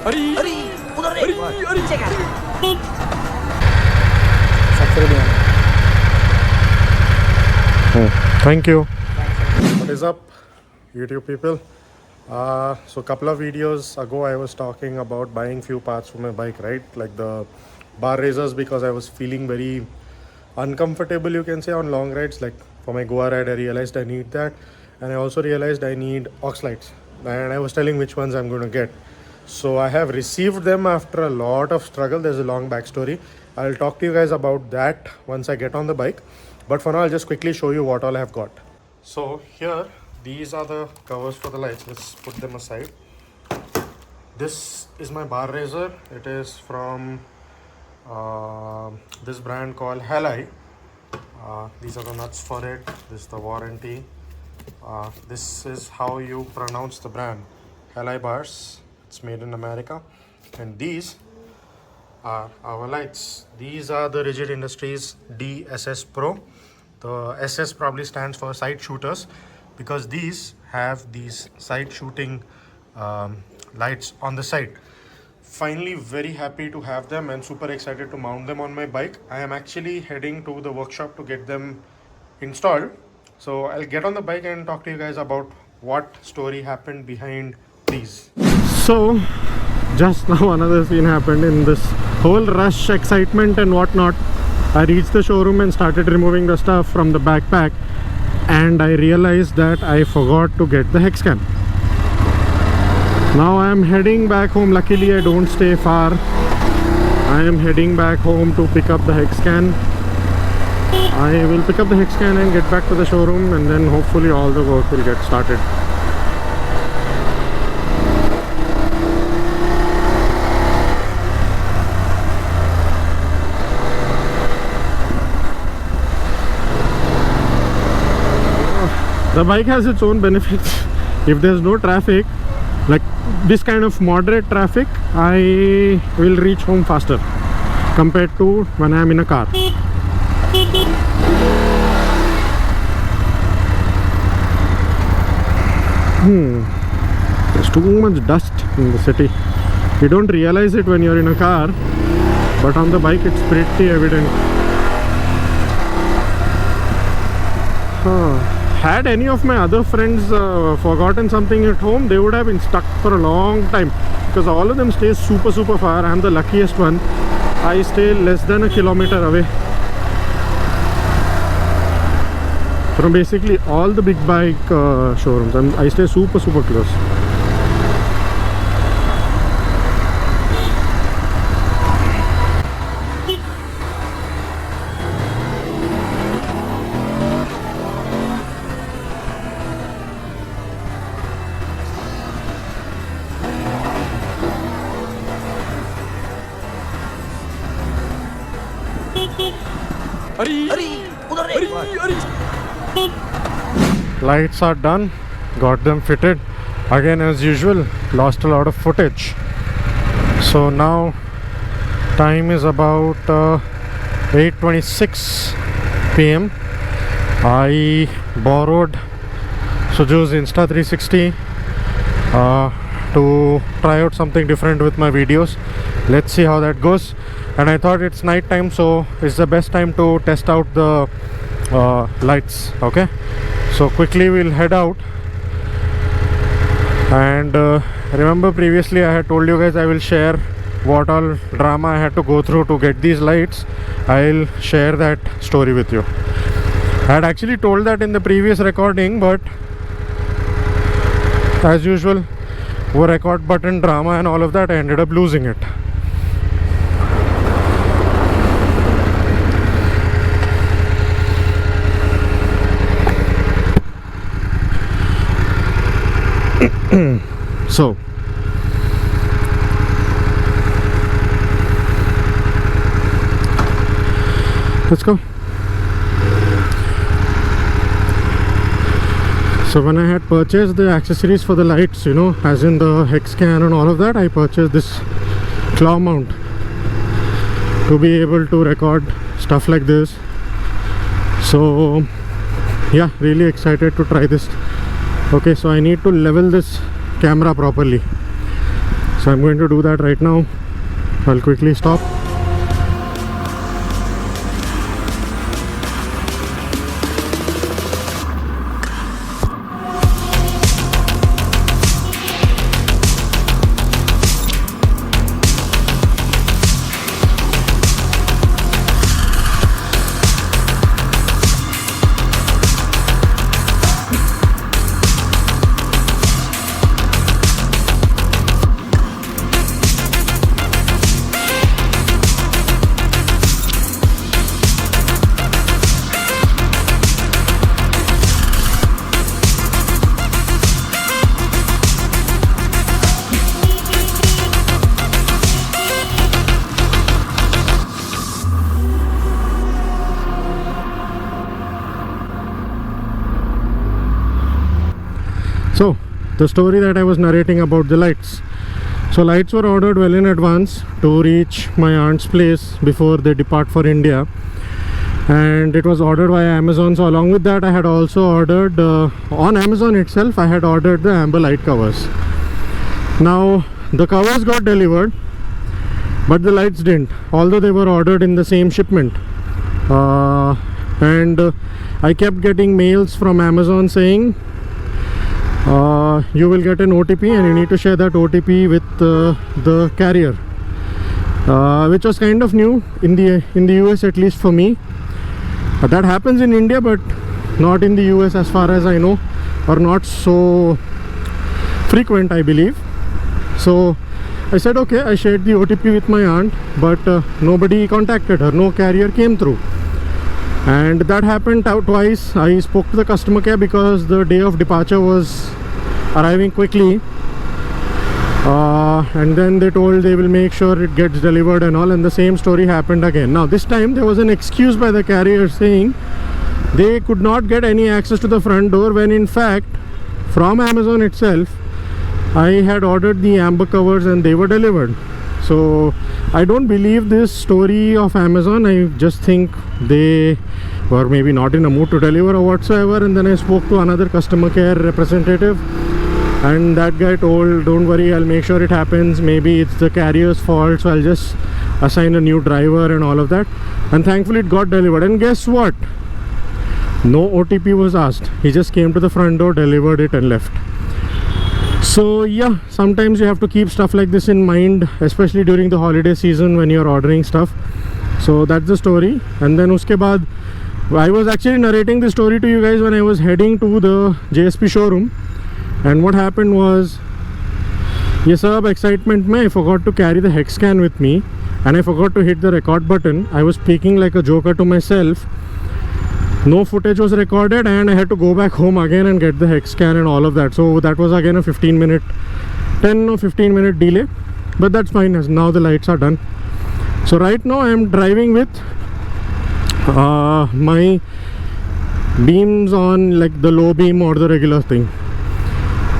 Thank you. What is up, YouTube people? So a couple of videos ago I was talking about buying few parts for my bike, right? Like the bar raisers, because I was feeling very uncomfortable, you can say, on long rides. Like for my Goa ride I realized I need that, and I also realized I need aux lights, and I was telling which ones I'm going to get. So I have received them after a lot of struggle. There's a long backstory. I'll talk to you guys about that once I get on the bike, but for now I'll just quickly show you what all I have got. So here, these are the covers for the lights. Let's put them aside. This is my bar raiser. It is from this brand called Halai. These are the nuts for it. This is the warranty. This is how you pronounce the brand, Halai bars. It's made in America. And these are our lights. These are the Rigidindustries DSS Pro. The SS probably stands for side shooters, because these have these side shooting lights on the side. Finally, very happy to have them and super excited to mount them on my bike. I am actually heading to the workshop to get them installed. So I'll get on the bike and talk to you guys about what story happened behind these. So just now another scene happened. In this whole rush, excitement and whatnot, I reached the showroom and started removing the stuff from the backpack, and I realized that I forgot to get the hex cam. Now I am heading back home. Luckily I don't stay far. I am heading back home to pick up the hex can. I will pick up the hex can and get back to the showroom, and then hopefully all the work will get started. The bike has its own benefits. If there's no traffic, like this kind of moderate traffic, I will reach home faster compared to when I'm in a car. There's too much dust in the city. You don't realize it when you're in a car, but on the bike it's pretty evident. Had any of my other friends forgotten something at home, they would have been stuck for a long time, because all of them stay super far. I'm the luckiest one. I stay less than a kilometer away from basically all the big bike showrooms. I stay super close. Lights are done, got them fitted. Again, as usual, lost a lot of footage. So now time is about 8:26 p.m. I borrowed Suju's Insta360 to try out something different with my videos. Let's see how that goes. And I thought it's night time, so it's the best time to test out the lights. Okay, so quickly we'll head out. And remember, previously I had told you guys I will share what all drama I had to go through to get these lights. I'll share that story with you. I had actually told that in the previous recording, but as usual, वो record button drama and all of that, I ended up losing it. So let's go. So when I had purchased the accessories for the lights, you know, as in the hex can and all of that, I purchased this claw mount to be able to record stuff like this. So yeah, really excited to try this. Okay, so I need to level this camera properly. So I'm going to do that right now. I'll quickly stop. So, the story that I was narrating about the lights. So, lights were ordered well in advance to reach my aunt's place before they depart for India. And it was ordered via Amazon. So, along with that, I had also ordered, on Amazon itself, I had ordered the amber light covers. Now, the covers got delivered, but the lights didn't, although they were ordered in the same shipment. I kept getting mails from Amazon saying, you will get an OTP and you need to share that OTP with the carrier, which was kind of new in the US, at least for me. That happens in India, but not in the US as far as I know, or not so frequent, I believe. So I said okay, I shared the OTP with my aunt, but nobody contacted her, no carrier came through. And that happened twice. I spoke to the customer care because the day of departure was arriving quickly, and then they told they will make sure it gets delivered and all, and the same story happened again. Now this time there was an excuse by the carrier saying they could not get any access to the front door, when in fact from Amazon itself I had ordered the amber covers and they were delivered. So I don't believe this story of Amazon. I just think they were maybe not in a mood to deliver or whatsoever. And then I spoke to another customer care representative, and that guy told, don't worry, I'll make sure it happens, maybe it's the carrier's fault, so I'll just assign a new driver and all of that. And thankfully it got delivered. And guess what? No OTP was asked. He just came to the front door, delivered it and left. So yeah, sometimes you have to keep stuff like this in mind, especially during the holiday season when you're ordering stuff. So that's the story. And then uske baad, I was actually narrating the story to you guys when I was heading to the JSP showroom. And what happened was, ye sab excitement mein I forgot to carry the hex scan with me, and I forgot to hit the record button. I was speaking like a joker to myself. No footage was recorded, and I had to go back home again and get the hex scan and all of that. So that was again a 10 or 15 minute delay, but that's fine, as now the lights are done. So right now I am driving with my beams on, like the low beam or the regular thing.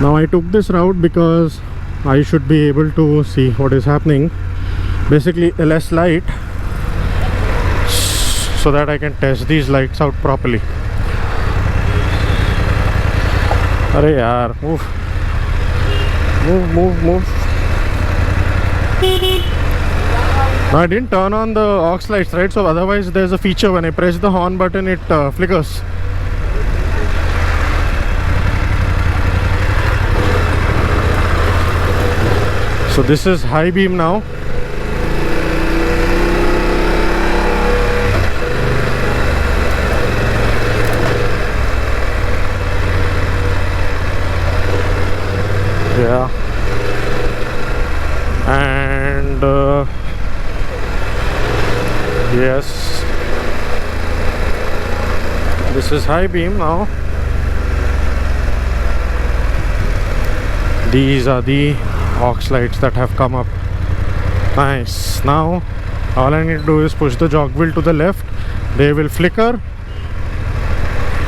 Now I took this route because I should be able to see what is happening, basically less light, so that I can test these lights out properly. Arey yaar, move. Now I didn't turn on the aux lights, right? So otherwise there's a feature when I press the horn button, it flickers. So this is high beam now. Yeah, and yes, this is high beam now. These are the aux lights that have come up. Nice. Now all I need to do is push the jog wheel to the left, they will flicker,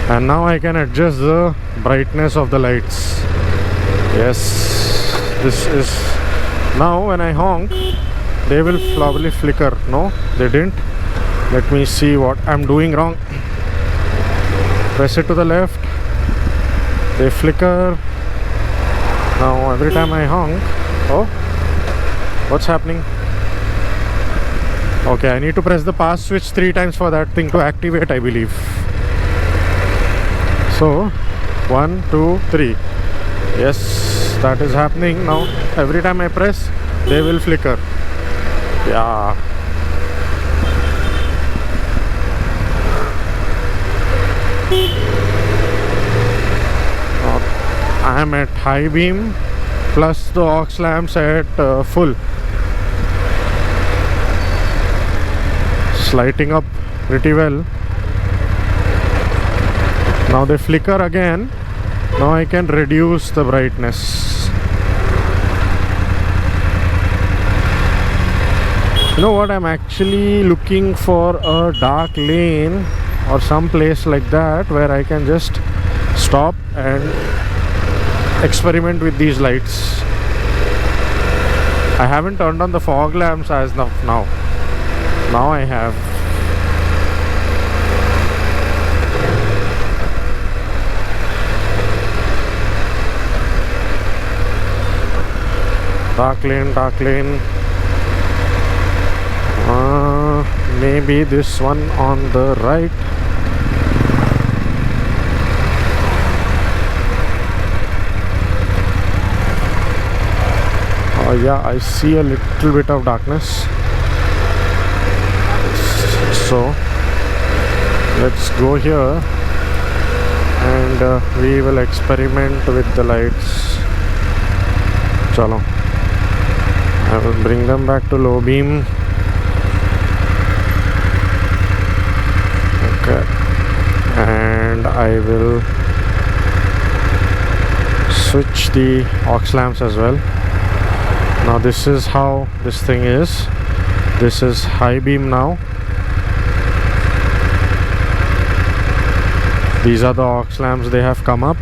and now I can adjust the brightness of the lights. Yes, this is, now when I honk they will probably flicker. No, they didn't. Let me see what I'm doing wrong. Press it to the left, they flicker. Now every time I honk, oh, What's happening? Okay, I need to press the pass switch 3 times for that thing to activate, I believe. So 1, 2, 3. Yes, that is happening now. Every time I press, they will flicker. Yeah. I am at high beam plus the aux lamps at full. It's lighting up pretty well. Now they flicker again. Now I can reduce the brightness. You know what? I'm actually looking for a dark lane or some place like that where I can just stop and experiment with these lights. I haven't turned on the fog lamps as of now. Now I have. Dark lane, dark lane. Maybe this one on the right. Yeah, I see a little bit of darkness. So let's go here and we will experiment with the lights. Chalo. I will bring them back to low beam. Okay. And I will switch the aux lamps as well. Now this is how this thing is. This is high beam now. These are the aux lamps, they have come up.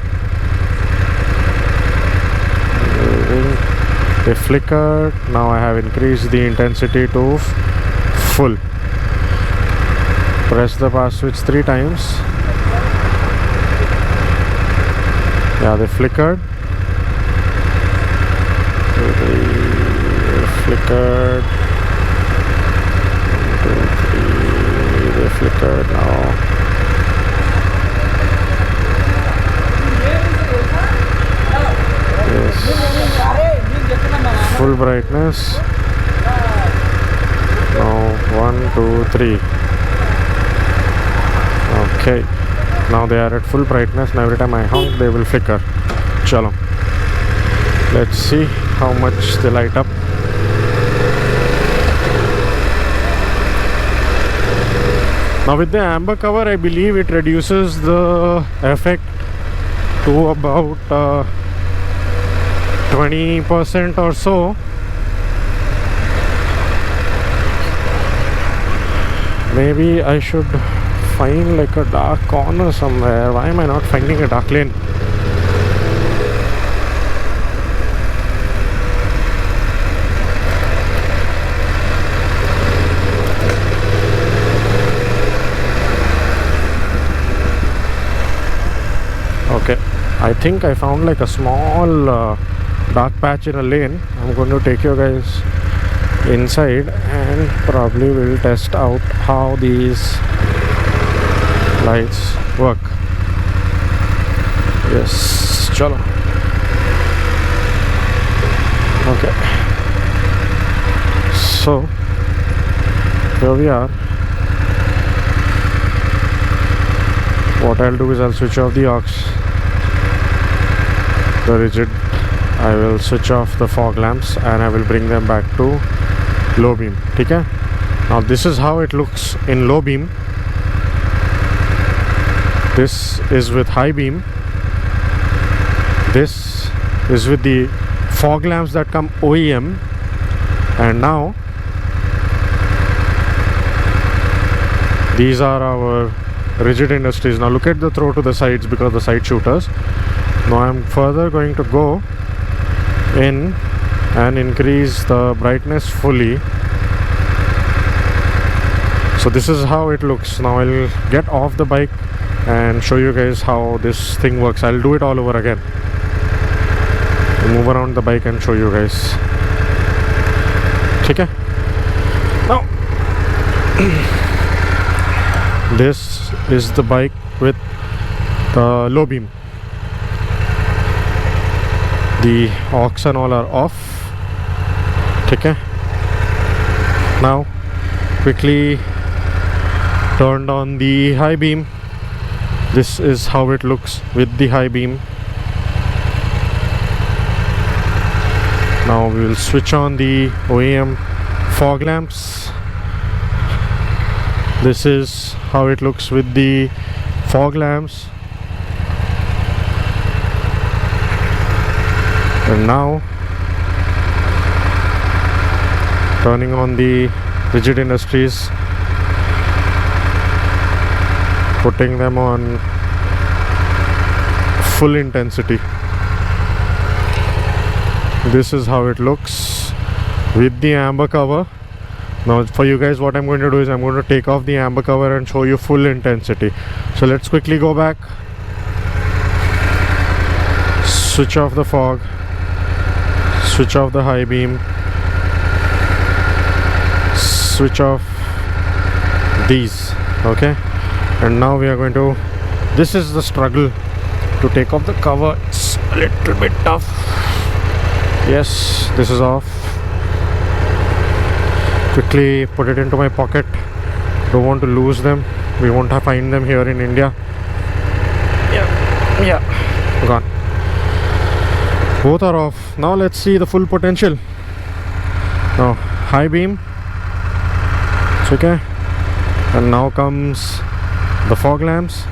They flickered. Now I have increased the intensity to full. Press the pass switch 3 times. Yeah, they flickered. Flickered. 1, 2, 3. They flickered now. Yes. Full brightness. Now 1, 2, 3. Okay. Now they are at full brightness. And every time I honk, they will flicker. Chalo. Let's see how much they light up. Now with the amber cover, I believe it reduces the effect to about 20% or so. Maybe I should find like a dark corner somewhere. Why am I not finding a dark lane? Okay, I think I found like a small dark patch in a lane. I'm going to take you guys inside and probably will test out how these lights work. Yes, chalo. Okay, so here we are. What I'll do is I'll switch off the aux, the rigid. I will switch off the fog lamps and I will bring them back to low beam. Okay? Now this is how it looks in low beam. This is with high beam. This is with the fog lamps that come OEM. And now these are our rigidindustries. Now look at the throw to the sides because the side shooters. Now I'm further going to go in and increase the brightness fully. So this is how it looks. Now I'll get off the bike and show you guys how this thing works. I'll do it all over again. I'll move around the bike and show you guys. ठीक है. Now this is the bike with the low beam. The aux and all are off. ठीक है. Now quickly turned on the high beam. This is how it looks with the high beam. Now we will switch on the OEM fog lamps. This is how it looks with the fog lamps. And now turning on the rigidindustries, putting them on full intensity. This is how it looks with the amber cover. Now for you guys, what I'm going to do is I'm going to take off the amber cover and show you full intensity. So let's quickly go back, switch off the fog, switch off the high beam, switch off these. Okay, and now we are going to, this is the struggle to take off the cover. It's a little bit tough. Yes, this is off. Quickly put it into my pocket. Don't want to lose them. We won't have find them here in India. Yeah, gone. Both are off. Now let's see the full potential. Now high beam. It's okay. And now comes the fog lamps.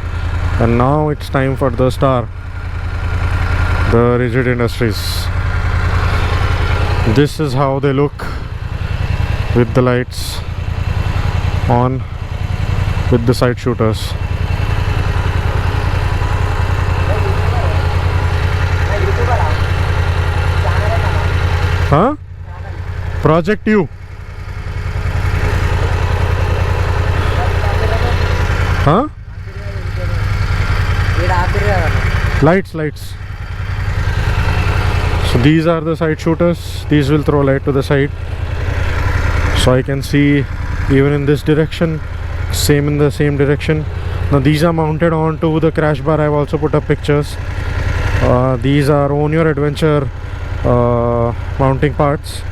And now it's time for the star, the rigidindustries. This is how they look with the lights on, with the side shooters. Huh? Project U. Huh? Lights. So these are the side shooters. These will throw light to the side, so I can see even in this direction, same in the same direction. Now these are mounted onto the crash bar. I've also put up pictures. These are own your adventure mounting parts.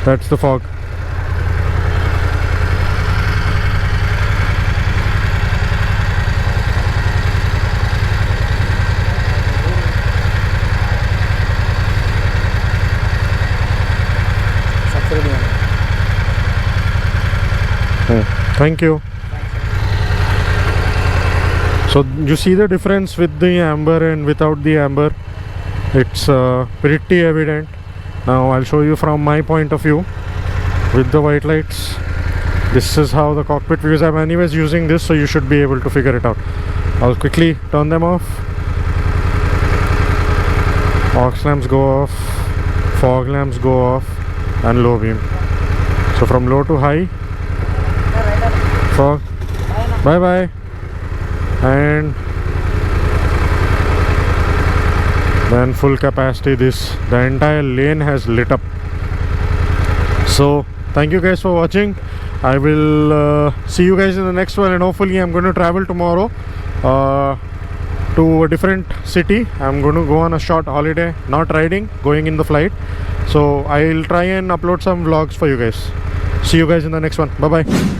That's the fog. Thank you. So you see the difference with the amber and without the amber. It's pretty evident. Now I'll show you from my point of view with the white lights. This is how the cockpit views. I'm anyways using this, so you should be able to figure it out. I'll quickly turn them off. Aux lamps go off, fog lamps go off, and low beam. So from low to high, fog, bye bye, and then full capacity. The entire lane has lit up. So thank you guys for watching. I will see you guys in the next one, and hopefully I'm going to travel tomorrow to a different city. I'm going to go on a short holiday, not riding, going in the flight. So I'll try and upload some vlogs for you guys. See you guys in the next one. Bye bye.